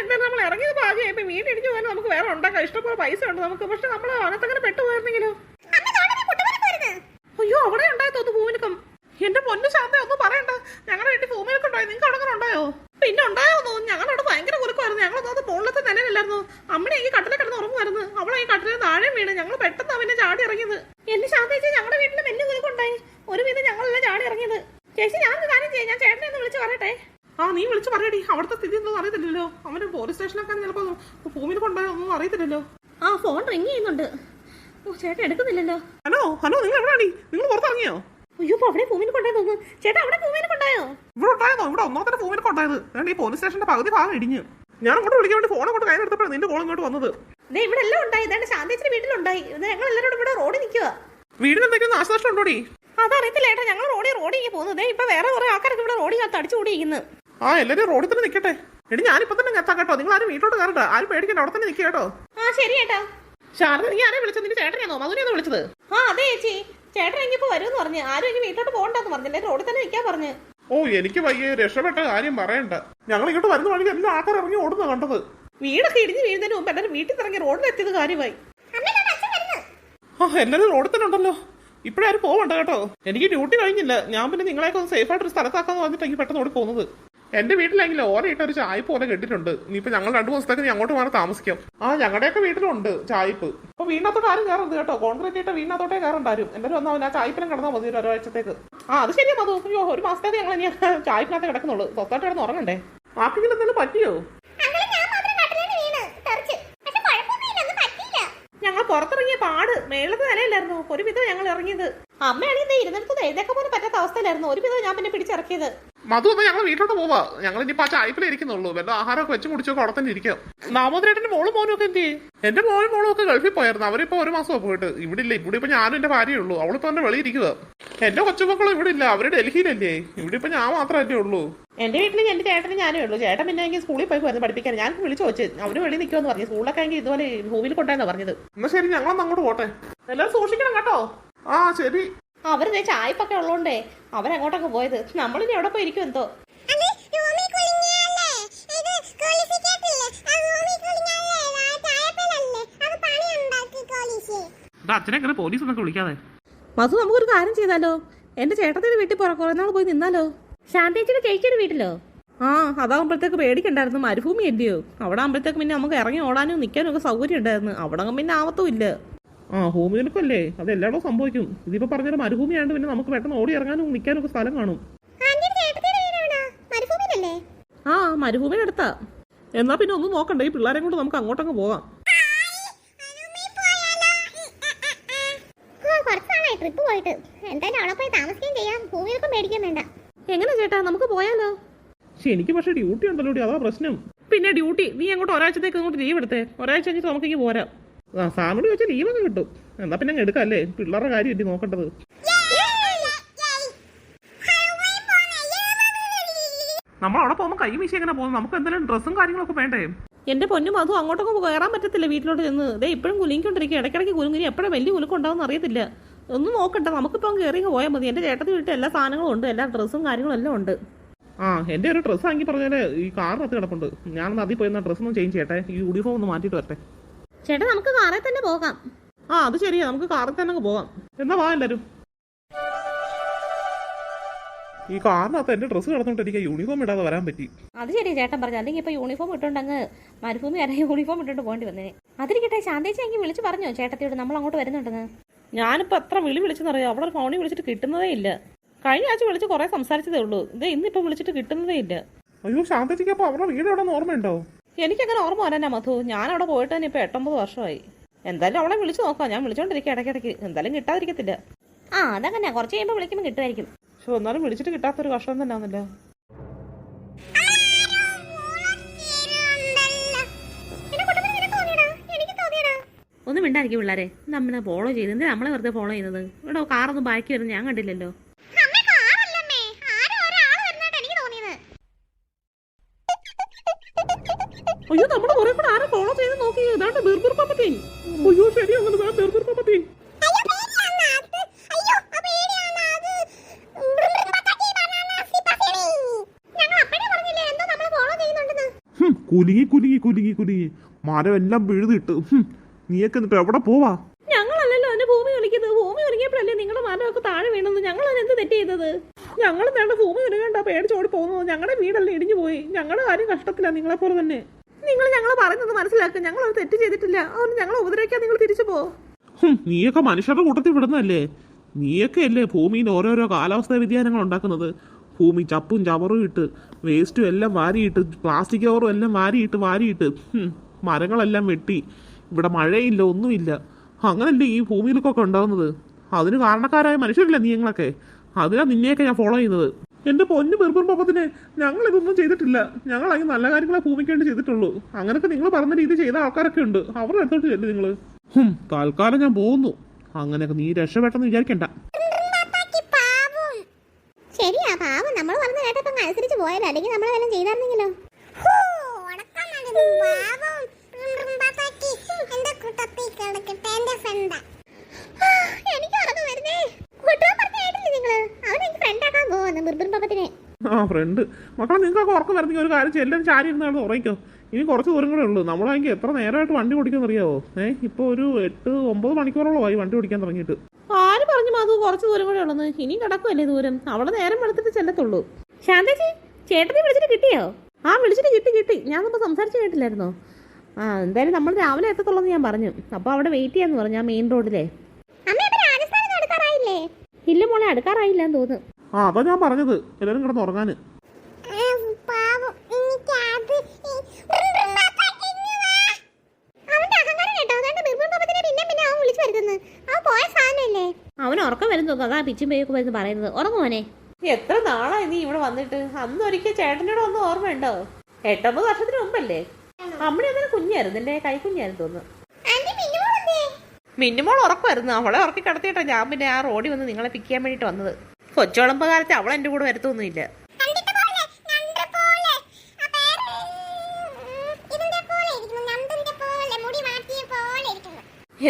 എന്തായാലും നമ്മൾ ഇറങ്ങിയത് ഭാഗ്യമായി. ഇപ്പൊ വീട്ടിടിച്ചു പോകാൻ നമുക്ക് വേറെ ഉണ്ടാക്കാം, ഇഷ്ടംപോലെ പൈസ ഉണ്ട് നമുക്ക്. പക്ഷെ നമ്മൾ അതിനകത്തങ്ങനെ പെട്ടുപോയിരുന്നെങ്കിലോ? അയ്യോ, അവിടെ ഉണ്ടായി തോന്നുന്നു ഭൂമിനക്കം. എന്റെ പൊന്നു ശാന്ത ഒന്നും പറയണ്ട, ഞങ്ങളുടെ വീട്ടിൽ ഭൂമിനൊക്കെ ഉണ്ടായി. നിങ്ങൾക്ക് അവിടെ ഉണ്ടായോ? പിന്നെ ഉണ്ടായോ തോന്നുന്നു. ഞങ്ങളവിടെ ഭയങ്കര കുലുക്കമായിരുന്നു. ഞങ്ങളൊന്നും മുകളിലത്തെ നിലയിലായിരുന്നു. അമ്മനെ ഈ കട്ടിലെ കിടന്ന് ഉറങ്ങുമായിരുന്നു. അവളെ ഈ കട്ടിലെ താഴെ വീണ്. ഞങ്ങൾ പെട്ടെന്ന് അവനെ ചാടി ഇറങ്ങിയത്. എന്റെ ശാന്ത ചേച്ചി, ഞങ്ങളുടെ വീട്ടിൽ വലിയ കുലുക്കുണ്ടായി. ഒരുവിധം ഞങ്ങളെല്ലാം ചാടി ഇറങ്ങിയത്. ചേച്ചി, ഞാനൊരു കാര്യം ചെയ്യാം, ഞാൻ ചേട്ടനെ ഒന്ന് വിളിച്ച് പറയട്ടെ. ആ, നീ വിളിച്ച് പറയടി. അവിടുത്തെ സ്ഥിതി ഒന്നും അറിയത്തില്ലല്ലോ. അവന് പോലീസ് സ്റ്റേഷനൊക്കെ ചിലപ്പോ ഭൂമിയിൽ കൊണ്ടുപോയോ ഒന്നും അറിയത്തില്ലല്ലോ. ആ, ഫോൺ റിങ് ചെയ്യുന്നുണ്ട്. ഓ, ചേട്ടൻ എടുക്കുന്നില്ലല്ലോ. ഹലോ ഹലോ, നിങ്ങൾ എവിടെയാണി? നിങ്ങൾ പുറത്തിറങ്ങിയോ? അയ്യോ, അവിടെ ഭൂമിയിൽ കൊണ്ടായി തോന്നുന്നു. ചേട്ടാ, അവിടെ ഭൂമിയിൽ കൊണ്ടായോ? ഇവിടെ ഉണ്ടായിരുന്നോ? ഇവിടെ ഒന്നാമത്തെ ഭൂമിയിൽ കൊണ്ടായത്. ഈ പോലീസ് സ്റ്റേഷന്റെ പകുതി ഭാഗം ഇടിഞ്ഞു. ഞാൻ അങ്ങോട്ട് വിളിക്കാൻ വേണ്ടി ഫോൺ കൊണ്ട് കയ്യിലെടുത്തപ്പോഴാണ് നിന്റെ കോൾ ഇങ്ങോട്ട് വന്നത്. ഇവിടെ എല്ലാം ഉണ്ടായി. ഇതാണ് ശാന്തേച്ചിന്റെ വീട്ടിലുണ്ടായി. ഞങ്ങൾ എല്ലാവരും ഇവിടെ റോഡിൽ നിൽക്കുക. വീടിന് എന്തെങ്കിലും നാശനഷ്ടം ഉണ്ടോടി? അതറിയത്തില്ല ഏട്ടാ, ഞങ്ങൾ റോഡിൽ പോകുന്നത്. ഇപ്പൊ വേറെ കുറെ ആൾക്കാരൊക്കെ ഇവിടെ റോഡിൽ തടിച്ചുകൂടിയിരിക്കുന്നു. ആ, എല്ലാവരും റോഡിൽ തന്നെ നിൽക്കട്ടെ. എടി, ഞാനിപ്പോ തന്നെ എത്താം കേട്ടോ. നിങ്ങൾ ആരും വീട്ടോട്ട് കയറണ്ട. ആരും പേടിക്കണ്ട, അവിടെ തന്നെ നിൽക്കുക കേട്ടോ. ആ, ശരി ഏട്ടാ. ശാരദ, നീ ആരെ വിളിച്ചത്? നിന്റെ ചേട്ടനെയാണോ മധുനെയാണോ വിളിച്ചത്? ആ, അതെ ചേച്ചി. ചേട്ടൻ ഇനിയിപ്പോ വരുമെന്ന് പറഞ്ഞു. ആരും ഇനി വീട്ടോട്ട് പോകണ്ടെന്ന് പറഞ്ഞില്ലേ, റോഡിൽ തന്നെ നിൽക്കാൻ പറഞ്ഞു. ഓ, എനിക്ക് വയ്യ, രക്ഷപ്പെട്ട കാര്യം പറയണ്ട. ഞങ്ങൾ ഇങ്ങോട്ട് വരുന്ന വഴി എല്ലാ ആൾക്കാർ ഇറങ്ങി ഓടുന്ന കണ്ടത്. വീടൊക്കെ ഇടിഞ്ഞ് വീഴുന്നതിന് മുമ്പ് എല്ലാവരും വീട്ടിൽ ഇറങ്ങി റോഡിലെത്തിയത് കാര്യമായി. ആ, എല്ലാവരും റോഡിൽ തന്നെ ഉണ്ടല്ലോ. ഇപ്പഴാരും പോവണ്ട കേട്ടോ. എനിക്ക് ഡ്യൂട്ടി കഴിഞ്ഞില്ല. ഞാൻ പിന്നെ നിങ്ങളെയൊക്കെ ഒന്ന് സേഫ് ആയിട്ട് ഒരു സ്ഥലത്താക്കാന്ന് പറഞ്ഞിട്ട് പെട്ടെന്ന് ഓടി പോകുന്നത്. എന്റെ വീട്ടിലെങ്കിലും ഓരയിട്ട് ഒരു ചായ്പ് പോലെ കെട്ടിട്ടുണ്ട്. ഇനിയിപ്പോ ഞങ്ങൾ 2 ദിവസത്തേക്ക് നീ അങ്ങോട്ട് മാറി താമസിക്കാം. ആ, ഞങ്ങളുടെയൊക്കെ വീട്ടിലുണ്ട് ചായ്പ്. അപ്പൊ വീടിനകത്തോട്ട് ആരും കയറുന്നത് കേട്ടോ. കോൺക്രീറ്റ് ഇട്ട വീടിനകത്തോട്ടേ കയറണ്ടാരും. എല്ലാവരും വന്നാൽ ആ ചായ്പിലും കിടന്നാൽ മതി ഒരാഴ്ചത്തേക്ക്. ആ, അത് ശരിയാ മധു. അയ്യോ, ഒരു മാസത്തേക്ക് ഞങ്ങൾ ഇനി ചായ്പിനകത്ത് കിടക്കുന്നുള്ളൂ. സ്വത്തായിട്ട് കിടന്ന് ഉറങ്ങണ്ടേ? ആർക്കെങ്കിലും എന്തെങ്കിലും പറ്റിയോ? ഞങ്ങൾ പുറത്തിറങ്ങിയ പാട് മേളത്തെ നിലയിലായിരുന്നു. ഒരുവിധം ഞങ്ങൾ ഇറങ്ങിയത്. അമ്മയാണെങ്കിൽ ഇരുന്നിടത്ത് എഴുന്നേക്കാൻ പോലും പറ്റാത്ത അവസ്ഥയിലായിരുന്നു. ഒരുവിധം ഞാൻ പിന്നെ പിടിച്ചിറക്കിയത്. മധു, ഒന്ന് ഞങ്ങൾ വീട്ടിലോട്ട് പോവാ. ഞങ്ങൾ ഇനിയിപ്പോ ആ ചായ്പിലേ ഇരിക്കുന്നുള്ളൂ. വല്ല ആഹാരമൊക്കെ വെച്ച് കുടിച്ചൊക്കെ അവിടെ തന്നെ ഇരിക്കാം. ദാമോദരേട്ടന്റെ മോളും മോനും ഒക്കെ എന്ത് ചെയ്യും? എന്റെ മോളും ഒക്കെ ഗൾഫിൽ പോയായിരുന്നു. അവരിപ്പോ 1 മാസമോ പോയിട്ട്. ഇവിടെ ഇല്ല. ഇവിടെ ഇപ്പൊ ഞാനും എന്റെ ഭാര്യയേ ഉള്ളൂ. അവളിപ്പോ എന്റെ വെളിയിരിക്കുക. എന്റെ കൊച്ചുമക്കളും ഇവിടെ ഇല്ല. അവര് ഡൽഹിയിലല്ലേ. ഇവിടെ ഇപ്പൊ ഞാൻ മാത്രമല്ലേ ഉള്ളൂ. എന്റെ വീട്ടിൽ എന്റെ ചേട്ടനും ഞാനേ ഉള്ളൂ. ചേട്ടൻ പിന്നെ എനിക്ക് സ്കൂളിൽ പോയി വരുന്നത് പഠിപ്പിക്കാൻ. ഞാൻ വിളിച്ചു വെച്ച് അവര് വെളി നിൽക്കുമെന്ന് പറഞ്ഞു. സ്കൂളിലൊക്കെ എങ്കിൽ ഇതുപോലെ ഭൂമിയിൽ കൊണ്ടായിരുന്നു പറഞ്ഞത്. എന്നാ ശരി, ഞങ്ങളൊന്ന് അങ്ങോട്ട് പോട്ടെ. എല്ലാവരും സൂക്ഷിക്കണം കേട്ടോ. ആ, ശരി. അവര് ചായ്പൊക്കെ ഉള്ളോണ്ടേ അവരങ്ങോട്ടൊക്കെ പോയത്. നമ്മളിനി എവിടെ പോയി ഇരിക്കും എന്തോ. അച്ഛനെ പോലീസ് എന്നൊക്കെ വിളിക്കാതെ. മധു, നമുക്കൊരു കാര്യം ചെയ്താലോ? എന്റെ ചേട്ടത്തിന്റെ വീട്ടിൽ കുറെ നാൾ പോയി നിന്നാലോ? ശാന്തേച്ചിയുടെ ചേച്ചിയുടെ വീട്ടിലോ? ആ, അതാകുമ്പോഴത്തേക്ക് പേടിക്കണ്ടായിരുന്നു. മരുഭൂമി അല്ലയോ. അവിടെ ആകുമ്പോഴത്തേക്ക് പിന്നെ നമുക്ക് ഇറങ്ങി ഓടാനും നിൽക്കാനും ഒക്കെ സൗകര്യം ഉണ്ടായിരുന്നു. അവിടെ പിന്നെ ആവത്തും ഇല്ല. ആ, ഭൂമിയിലൊക്കെ അത് എല്ലായിടവും സംഭവിക്കും. ഇതിപ്പോ പറഞ്ഞാൽ മരുഭൂമിയാണ്ട് പിന്നെ നമുക്ക് പെട്ടെന്ന് ഓടി ഇറങ്ങാനും നിൽക്കാനും ഒക്കെ സ്ഥലം കാണും. ആ, മരുഭൂമിയുടെ അടുത്താ. എന്നാ പിന്നെ ഒന്നും നോക്കണ്ട, ഈ പിള്ളേരെ കൊണ്ട് നമുക്ക് അങ്ങോട്ടങ്ങ് പോകാം. ട്രിപ്പ് പോയിട്ട് എന്തായാലും അവിടെ പോയി താമസിക്കുകയും ചെയ്യാം. ഭൂമിയിലൊക്കെ മേടിക്കാൻ വേണ്ട. എങ്ങനെ ചേട്ടാ, നമുക്ക് പോയാലോ? എനിക്ക് പക്ഷേ ഡ്യൂട്ടി ഉണ്ടല്ലോ, അതാ പ്രശ്നം. പിന്നെ ഡ്യൂട്ടി നീ അങ്ങോട്ട് ഒരാഴ്ചത്തേക്ക് അങ്ങോട്ട് ലീവ് എടുത്തേ. ഒരാഴ്ച കഴിഞ്ഞിട്ട് നമുക്ക് പോരാം. ആ, സാറിനോട് ചോദിച്ചാൽ ലീവൊക്കെ കിട്ടും. എന്നാ പിന്നെ അങ്ങ് എടുക്കാം. പിള്ളേരുടെ കാര്യം ഇല്ലേ നോക്കേണ്ടത്. നമ്മൾ അവിടെ പോകുമ്പോൾ കൈ വീശി എങ്ങനെ പോകും? നമുക്ക് എന്തെങ്കിലും ഡ്രസ്സും കാര്യങ്ങളൊക്കെ വേണ്ടേ? എന്റെ പൊന്നും അതും അങ്ങോട്ടൊക്കെ കയറാൻ പറ്റത്തില്ല. വീട്ടിലോട്ട് ചെന്ന് ഇതേ ഇപ്പോഴും കുലുങ്ങിക്കൊണ്ടിരിക്കുക. ഇടയ്ക്കിടയ്ക്ക് കുലുങ്ങി എപ്പോഴും വലിയ കുലുക്കുണ്ടാവും അറിയത്തില്ല. ഒന്നും നോക്കണ്ട, നമുക്കിപ്പം കയറി പോയാൽ മതി. എന്റെ ചേട്ടത്തി വീട്ടിൽ എല്ലാ സാധനങ്ങളും ഉണ്ട്. എല്ലാ ഡ്രസ്സും കാര്യങ്ങളും എല്ലാം ഉണ്ട്. ആ, എന്റെ ഒരു ഡ്രസ്സ് ആക്കി പറഞ്ഞാല് ഈ കാറിനകത്ത് കിടപ്പുണ്ട്. ഞാൻ അതിൽ പോയി ഡ്രസ്സൊന്നും ചേഞ്ച് ചെയ്യട്ടെ. ഈ യൂണിഫോം ഒന്ന് മാറ്റിയിട്ട് വരട്ടെ. ചേട്ടാ, നമുക്ക് കാറിൽ തന്നെ പോകാം. ആ, അത് ശരിയാ, നമുക്ക് കാറിൽ തന്നെ പോകാം. എന്നാ വാ എല്ലാരും. ഈ കാറിനകത്ത് എന്റെ ഡ്രസ്സ് കിടന്നിട്ട് എനിക്ക് യൂണിഫോം ഇടാതെ വരാൻ പറ്റി. അത് ശരി ചേട്ടൻ പറഞ്ഞു. അല്ലെങ്കിൽ ഇപ്പൊ യൂണിഫോം ഇട്ടുണ്ടെങ്കിൽ മരുഭൂമി വരെ യൂണിഫോം ഇട്ടുകൊണ്ട് പോകേണ്ടി വന്നേ. അതിരിക്കട്ടെ, ശാന്തേച്ചി എങ്കിൽ വിളിച്ച് പറഞ്ഞോ ചേട്ടത്തിയോട് നമ്മൾ അങ്ങോട്ട് വരുന്നുണ്ടെന്ന്? ഞാനിപ്പോ എത്ര വിളിച്ചെന്നറിയാം. അവളെ ഫോണിൽ വിളിച്ചിട്ട് കിട്ടുന്നതേ ഇല്ല. കഴിഞ്ഞ ആഴ്ച വിളിച്ച് കുറെ സംസാരിച്ചതേ ഉള്ളൂ. ഇന്നിപ്പോ വിളിച്ചിട്ട് കിട്ടുന്നതേ ഇല്ല. അയ്യോ, ശാന്തേച്ചിക്ക് അപ്പൊ അവരുടെ വീട് എവിടെ ഓർമ്മയുണ്ടോ? എനിക്കങ്ങനെ ഓർമ്മ വരാനാ മധു. ഞാൻ അവിടെ പോയിട്ട് തന്നെ ഇപ്പൊ 8-9 വർഷമായി. എന്തായാലും അവളെ വിളിച്ചു നോക്കാം. ഞാൻ വിളിച്ചോണ്ടിരിക്കുക ഇടയ്ക്കിടയ്ക്ക്. എന്തായാലും കിട്ടാതിരിക്കത്തില്ല. ആ, അതങ്ങനെ കുറച്ച് കഴിയുമ്പോൾ വിളിക്കുമ്പോൾ കിട്ടുമായിരിക്കും. പക്ഷെ എന്നാലും വിളിച്ചിട്ട് കിട്ടാത്തൊരു കഷ്ടം തന്നെ ആണല്ലോ. ഒന്നും മിണ്ടായിരിക്കും പിള്ളേരെ. നമ്മളെ ഫോളോ ചെയ്ത് നമ്മളെ വെറുതെ ഫോളോ ചെയ്യുന്നത്. ഇവിടെ കാറൊന്നും ബാക്കി വരുന്നത് ഞാൻ കണ്ടില്ലല്ലോ. അയ്യോ, നമ്മുടെ കുറെ കൂടെ ആരെ ഫോളോ ചെയ്ത് നോക്കി. ഇതാണ്ട് ബിർബിർ പപ്പത്തി. അയ്യോ, ശരി, അങ്ങനെ ബിർബിർ പപ്പത്തി. കുലുങ്ങി കുലുങ്ങി കുലുങ്ങി കുലുങ്ങി മരം എല്ലാം പിഴുതിട്ട് നീയൊക്കെ എന്നിട്ട് എവിടെ പോവാ? ഞങ്ങളല്ലല്ലോ അതിന്റെ ഭൂമി കളിക്കുന്നത്. ഭൂമി കളിക്കപ്പോഴല്ലേ നിങ്ങളുടെ മരമൊക്കെ താഴെ വീണത്. ഞങ്ങൾ അതിനെന്ത് തെറ്റ് ചെയ്തത്? ഞങ്ങൾ നേണ്ട ഭൂമി ഒരുങ്ങണ്ട പേടിച്ചോടി പോകുന്നത്. ഞങ്ങളുടെ വീടല്ലേ ഇടിഞ്ഞു പോയി. ഞങ്ങളുടെ കാര്യം കഷ്ടത്തില്ല നിങ്ങളെ പോലെ തന്നെ. നിങ്ങൾ ഞങ്ങൾ പറയുന്നത് മനസ്സിലാക്കുക. ഞങ്ങൾ ഒരു തെറ്റ് ചെയ്തിട്ടില്ല. അതുകൊണ്ട് ഞങ്ങൾ ഉപദ്രവിക്കാൻ നിങ്ങൾ തിരിച്ചു പോ. നീയൊക്കെ മനുഷ്യരുടെ കൂട്ടത്തിൽ വിടുന്നതല്ലേ? നീയൊക്കെ അല്ലേ ഭൂമിയിൽ ഓരോരോ കാലാവസ്ഥാ വ്യതിയാനങ്ങൾ ഉണ്ടാക്കുന്നത്? ഭൂമി ചപ്പും ചവറും ഇട്ട് വേസ്റ്റും എല്ലാം വാരിയിട്ട് പ്ലാസ്റ്റിക് കവറും എല്ലാം വാരിയിട്ട് മരങ്ങളെല്ലാം വെട്ടി ഇവിടെ മഴയില്ല ഒന്നുമില്ല. അങ്ങനല്ലേ ഈ ഭൂമിയിലൊക്കെ ഉണ്ടാകുന്നത്? അതിന് കാരണക്കാരായ മനുഷ്യരില്ല നീങ്ങളൊക്കെ. അതിനാ നിന്നെയൊക്കെ ഞാൻ ഫോളോ ചെയ്യുന്നത്. എന്റെ പൊന്നു ബെർബർ പാപ്പത്തിനെ ഞങ്ങൾ ഇതൊന്നും ചെയ്തിട്ടില്ല. ഞങ്ങൾ അതിന് നല്ല കാര്യങ്ങളെ ഭൂമിക്ക് വേണ്ടി ചെയ്തിട്ടുള്ളൂ. അങ്ങനൊക്കെ നിങ്ങൾ പറഞ്ഞ രീതി ചെയ്ത ആൾക്കാരൊക്കെ ഉണ്ട്. അവരുടെ അടുത്തോട്ട് ചെല്ലു നിങ്ങൾ. തൽക്കാലം ഞാൻ പോകുന്നു. അങ്ങനെയൊക്കെ നീ രക്ഷപ്പെട്ടെന്ന് വിചാരിക്കണ്ട. ശരിയാ പാവം. നമ്മൾ പറഞ്ഞു കേട്ടപ്പോ അനുസരിച്ച് പോയാലോ, അല്ലെങ്കിൽ നമ്മൾ വല്ലതും ചെയ്തായിരുന്നെങ്കിലോ. ആ ഫ്രണ്ട് മക്കളെ നിങ്ങൾക്കൊക്കെ ഉറക്കം വരുന്നെങ്കിൽ ഒരു കാര്യം ചെല്ലാൻ ചാരി ഇരുന്നാണ് ഉറങ്ങിക്കോ. ഇനി കുറച്ച് ദൂരം കൂടെ ഉള്ളൂ. നമ്മളാണെങ്കിൽ എത്ര നേരമായിട്ട് വണ്ടി ഓടിക്കാൻ അറിയാവോ? ഇപ്പോൾ ഒരു 8-9 മണിക്കൂറോളമായി വണ്ടി ഓടിക്കാൻ തുടങ്ങിയിട്ട്. ആര് പറഞ്ഞു മാധു കുറച്ച് ദൂരം കൂടെ ഉള്ളത്? ഇനിയും കിടക്കുമല്ലേ ദൂരം. അവളെ നേരം വെളുത്തിട്ട് ചെല്ലത്തുള്ളൂ. ശാന്തേച്ചി ചേട്ടനെ വിളിച്ചിട്ട് കിട്ടിയോ? ആ വിളിച്ചിട്ട് കിട്ടി. ഞാൻ മുമ്പ് സംസാരിച്ച് കേട്ടില്ലായിരുന്നോ? എന്തായാലും നമ്മൾ രാവിലെ എത്തത്തുള്ളൂ ഞാൻ പറഞ്ഞു. അപ്പോൾ അവിടെ വെയിറ്റ് ചെയ്യാന്ന് പറഞ്ഞു. ആ മെയിൻ റോഡിലെ. ഇല്ല മോളെ, അടുക്കാറായില്ല എന്ന് തോന്നുന്നു. അതാ ഞാൻ പറഞ്ഞത് എല്ലാവരും കിടന്ന് ഉറങ്ങാന്. അവൻ ഉറക്കം വരുന്നു. അതാ പിച്ചും പേയൊക്കെ വരുന്നു പറയുന്നത്. ഉറങ്ങുവാനെ. എത്ര നാളായി നീ ഇവിടെ വന്നിട്ട്? അന്ന് ഒരിക്കൽ ചേട്ടനോട് ഒന്നും ഓർമ്മയുണ്ടോ? 8-9 വർഷത്തിന് മുമ്പല്ലേ? അമ്മണി അതിന് കുഞ്ഞായിരുന്നു, എന്റെ കൈക്കുഞ്ഞായിരുന്നു തോന്നുന്നു. മിന്നുമോൾ ഉറക്കമായിരുന്നു. അവളെ ഉറക്കി കിടത്തിയിട്ടാ ഞാൻ പിന്നെ ആ റോഡിൽ വന്ന് നിങ്ങളെ പിക്ക് ചെയ്യാൻ വേണ്ടിട്ട് വന്നത്. കൊച്ചുളമ്പ കാലത്ത് അവൾ എന്റെ കൂടെ വരുത്തൊന്നുമില്ല.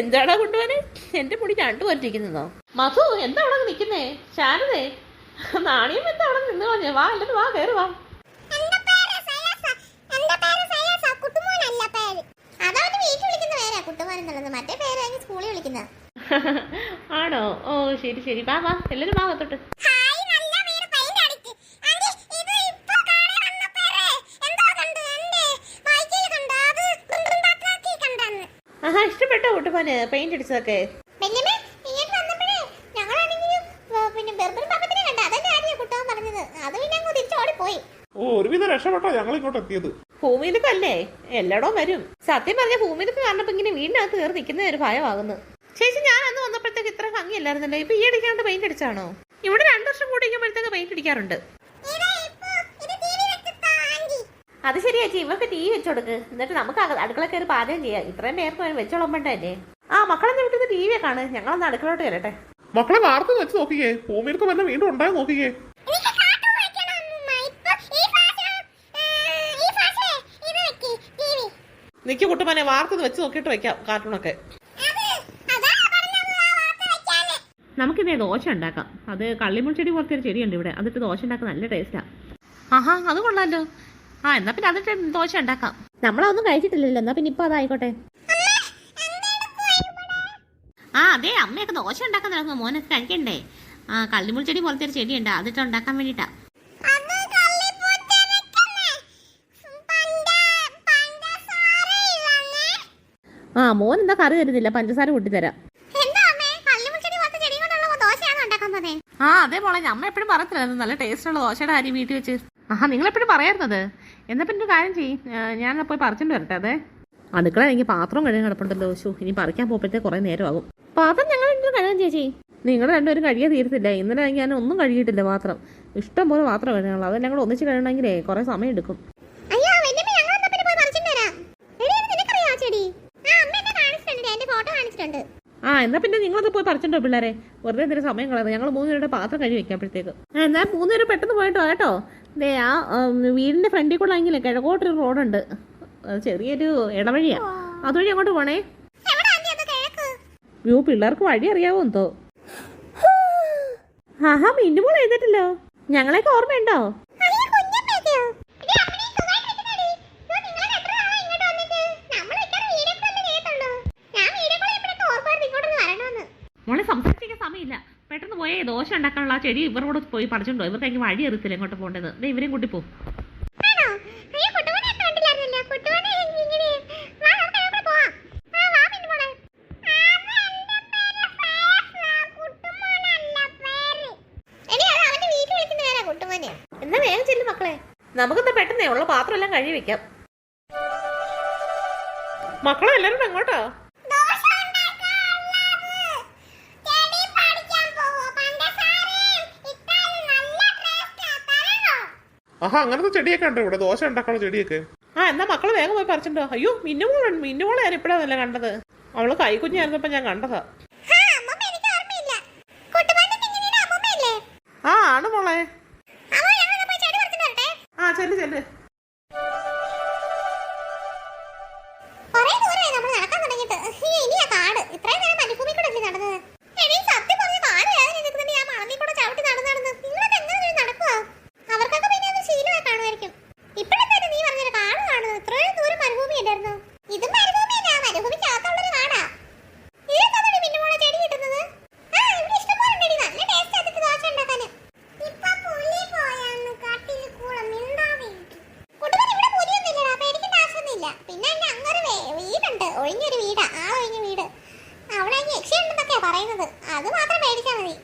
എന്താടാ കൊണ്ടുപോനെ? എന്റെ മുടി രണ്ടുപോലിരിക്കുന്നതോ? മധു എന്താ അവിടെ നിൽക്കുന്നേ? ശാരദേ നാണിയും എന്താ അവിടെ നിന്ന് കളഞ്ഞേ? വാ അല്ലത് വാ, കയറി വാ. ആണോ? ഓ ശരി വാ വാ, എല്ലാരും വാ അകത്തോട്ട്. ആഹാ, ഇഷ്ടപ്പെട്ടോ കുട്ടുപോന് പെയിന്റ് അടിച്ചതൊക്കെ? ഓ ഒരുവിധം രക്ഷപ്പെട്ടോ ഞങ്ങൾ ഇങ്ങോട്ട് എത്തിയത്. ഭൂമിയിലൊക്കെ അല്ലേ എല്ലായിടവും വരും. സത്യം പറഞ്ഞ ഭൂമിയിലൊക്കെ കാണുമ്പോ ഇങ്ങനെ വീടിനകത്ത് കയറി നിൽക്കുന്ന ഒരു ഭയമാകുന്നു. ചേച്ചി ഞാൻ അന്ന് വന്നപ്പോഴത്തേക്ക് ഇത്ര ഭംഗിയല്ലായിരുന്നല്ലോ. ഇപ്പൊ ഈ അടിക്കാണ്ട് പെയിന്റ് അടിച്ചാണോ? ഇവിടെ 2 വർഷം കൂടി ഇരിക്കുമ്പോഴത്തേക്ക് പെയിന്റ് അടിക്കാറുണ്ട്. അത് ശരിയാ ചേച്ചി, ഇവർക്ക് ടി വി വെച്ചോടുക്ക്. എന്നിട്ട് നമുക്ക് അടുക്കള കയറി പാചകം ചെയ്യാം. ഇത്രയും പേർക്ക് വെച്ചോളമ്പണ്ടല്ലേ. ആ മക്കളെന്ന് വിട്ടുന്ന ടി വി കാണും. ഞങ്ങളൊന്ന് അടുക്കളോട്ട് കയറട്ടെ. മക്കളെ വാർത്ത വെച്ച് നോക്കിക്കേ, ഭൂമിയിലൊക്കെ വല്ല വീണ്ടും ഉണ്ടായി നോക്കിക്കേ. നിക്ക് കുട്ടുമാനെ വാർത്ത വെച്ച് നോക്കിയിട്ട് വെക്കാം കാർട്ടൂണൊക്കെ. നമുക്കിതേ ദോശ ഉണ്ടാക്കാം. അത് കള്ളിമുൾ ചെടി പോലത്തെ ഒരു ചെടിയുണ്ട് ഇവിടെ. അതിട്ട് ദോശ ഉണ്ടാക്കാൻ നല്ല ടേസ്റ്റാ. ആഹാ, അത് കൊള്ളാലോ. എന്നാ പിന്നെ അതിട്ട് ദോശ ഉണ്ടാക്കാം. നമ്മളതൊന്നും കഴിച്ചിട്ടില്ലല്ലോ. എന്നാ പിന്നെ ഇപ്പൊ അതായിക്കോട്ടെ. അതെ, അമ്മയൊക്കെ ദോശ ഉണ്ടാക്കാൻ തുടങ്ങും. മോനൊക്കെ കഴിക്കണ്ടേ? കള്ളിമുൾ ചെടി പോലത്തെ ഒരു ചെടിയുണ്ട്. അതിട്ട് ഉണ്ടാക്കാൻ വേണ്ടിട്ടാ. മോൻ എന്താ കറി തരുന്നില്ല? പഞ്ചസാര കൂട്ടിത്തരാം. അതെ മോളെ, അമ്മ എപ്പോഴും പറയത്തില്ലായിരുന്നു നല്ല ടേസ്റ്റ് ഉള്ള ദോശയുടെ അരി വീട്ടിൽ വെച്ച്. നിങ്ങൾ എപ്പോഴും പറയാറുന്നത്. എന്നാ പിന്നെ ഒരു കാര്യം ചെയ്യും, ഞാൻ പോയി പറിച്ചിട്ട് വരട്ടെ. അതെ, അടുക്കള എനിക്ക് പാത്രം കഴുകാൻ കിടപ്പുണ്ടല്ലോ. ഇനി പറിക്കാൻ പോകുമ്പോഴത്തേക്ക് കുറെ നേരമാകും. പാത്രം ഞങ്ങൾ എന്തിനും കഴുകാൻ ചേച്ചി? നിങ്ങൾ രണ്ടുപേരും കഴിയാൻ തീരത്തില്ല. ഇന്നലെ ഞാൻ ഒന്നും കഴുകിയിട്ടില്ല. പാത്രം ഇഷ്ടം പോലെ പാത്രം കഴുകണം. അതെല്ലാം കൂടെ ഒന്നിച്ച് കഴുകണമെങ്കിലേ കുറെ സമയം എടുക്കും. എന്നാ പിന്നെ നിങ്ങളത് പോയി പറിച്ചിട്ടോ പിള്ളേരെ. വെറുതെ എന്തെങ്കിലും സമയം കളയുന്നത്. ഞങ്ങൾ 3 പേരുടെ പാത്രം കഴുകി വെക്കാപ്പോഴത്തേക്ക്. എന്നാൽ 3 പേര് പെട്ടെന്ന് പോയിട്ടോ കേട്ടോ. ആ വീടിന്റെ ഫ്രണ്ടിൽ കൂടെ ആണെങ്കിലേ കിഴക്കോട്ടൊരു റോഡുണ്ട്. ചെറിയൊരു ഇടവഴിയാ. അതുവഴി അങ്ങോട്ട് പോണേ. പിള്ളേർക്ക് വഴി അറിയാവോ എന്തോ. മിന്നുമോൾ എഴുതിട്ടില്ലോ. ഞങ്ങളെയൊക്കെ ഓർമ്മയുണ്ടോ? ദോശ ഉണ്ടാക്കാനുള്ള ആ ചെടി ഇവരോട് പോയി പറിച്ചുണ്ടോ? ഇവർക്ക് എനിക്ക് വഴി അറിയത്തില്ല എങ്ങോട്ട് പോകേണ്ടത്. ദേ ഇവരെയും കൂട്ടി പോകും. ആണോ? അയ്യോ, കുട്ടുമോനെ കണ്ടില്ലായിരുന്നല്ലോ. കുട്ടുമോനെ ഇങ്ങനെ വാ, നമുക്ക് അങ്ങോട്ട് പോവാം. ആ, വാ മിന്നുമോളെ. എടി, അത് അവന്റെ വീട്ടിൽ വിളിക്കുന്ന പേരാ കുട്ടുമോനെ. എന്നാ വേഗം ചെല്ലും മക്കളെ. നമുക്കെന്താ പെട്ടെന്നേ ഉള്ള പാത്രം എല്ലാം കഴുകി വെക്കാം. മക്കളെ എല്ലാരും എങ്ങോട്ടാ? ദോശ ഉണ്ടാക്കാനുള്ളത്. ചെടി പഠിക്കാൻ പോവോ? പഞ്ചസാരയും ഇട്ടാലും നല്ല ടേസ്റ്റാ. തരണോ? ആഹാ, അങ്ങനത്തെ ചെടിയൊക്കെ ഉണ്ടോ ഇവിടെ? ദോശ ഉണ്ടാക്കാനുള്ള ചെടിയൊക്കെ? എന്നാ മക്കള് വേഗം പോയി പറിച്ചിട്ടോ. അയ്യോ, മിന്നുമോളെ ഞാൻ ഇപ്പഴാന്നല്ല കണ്ടത്. അവള് കൈക്കുഞ്ഞായിരുന്നപ്പോ ഞാൻ കണ്ടതാ. ഹാ, അമ്മമ്മ എനിക്ക് ഓർമ്മയില്ല. കുട്ടുമോന്റെ കുഞ്ഞിന്റെ അമ്മമ്മയല്ലേ? ആണ് മോളെ. അമ്മ, ഞങ്ങൾ പോയി ചെടി പറിച്ചിട്ട് വരട്ടെ. ചെല്ല്. കുറേ ദൂരമായി നമ്മൾ നടക്കാൻ തുടങ്ങിയിട്ട്. ഇനിയാ കാട്. ഇത്രയും നേരം മരുഭൂമി കൂടെ അല്ലേ നടന്നത്? എടീ, സത്യം പറഞ്ഞ കാല് വേദന എടുക്കുന്നുണ്ട്. ഞാൻ മണലിൽ കൂടെ ചവിട്ടി നടന്ന് നിങ്ങളൊക്കെ എങ്ങനെ നടക്കുവാ? അവർക്കൊക്കെ പിന്നെ അത് ശീലമായി കാണുമായിരിക്കും. ഇപ്പോഴെന്തായാലും നീ പറഞ്ഞൊരു കാട് കാണുന്നത്? ഇത്രയും ദൂരം മരുഭൂമി ഉണ്ടായിരുന്നു. ഇതും മരുഭൂമിയല്ല, മരുഭൂമിക്കകത്തുള്ളൊരു കാടാ. ഇതിലെന്താ മിന്നുമോളെ ചെടി കിട്ടുന്നത്? ഇവിടെ ഇഷ്ടംപോലെ ഉണ്ടെടി. നല്ല ടേസ്റ്റ് ആയിട്ട് ദോശ ഉണ്ടാക്കാൻ. ഇപ്പൊ പുലി പോയാന്ന് കാട്ടിൽ കൂടെ മിണ്ടാതിരിക്കും. കുട്ടുകാർ ഇവിടെ പുലിയൊന്നുമില്ലടാ, പേടിക്കേണ്ട ആവശ്യമൊന്നുമില്ല. പിന്നെ എന്റെ അങ്ങൊരു വീടുണ്ട്, ഒഴിഞ്ഞൊരു വീടാ, ഒഴിഞ്ഞ വീട്. അവിടെ യക്ഷിയുണ്ടെന്നൊക്കെയാ പറയുന്നത്. അത് മാത്രം പേടിച്ചാ മതി.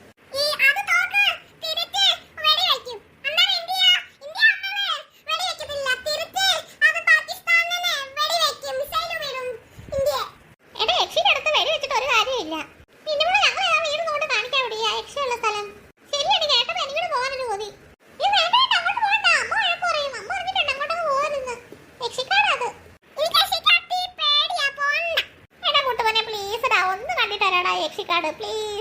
യക്ഷിക്കാട് പ്ലീസ്.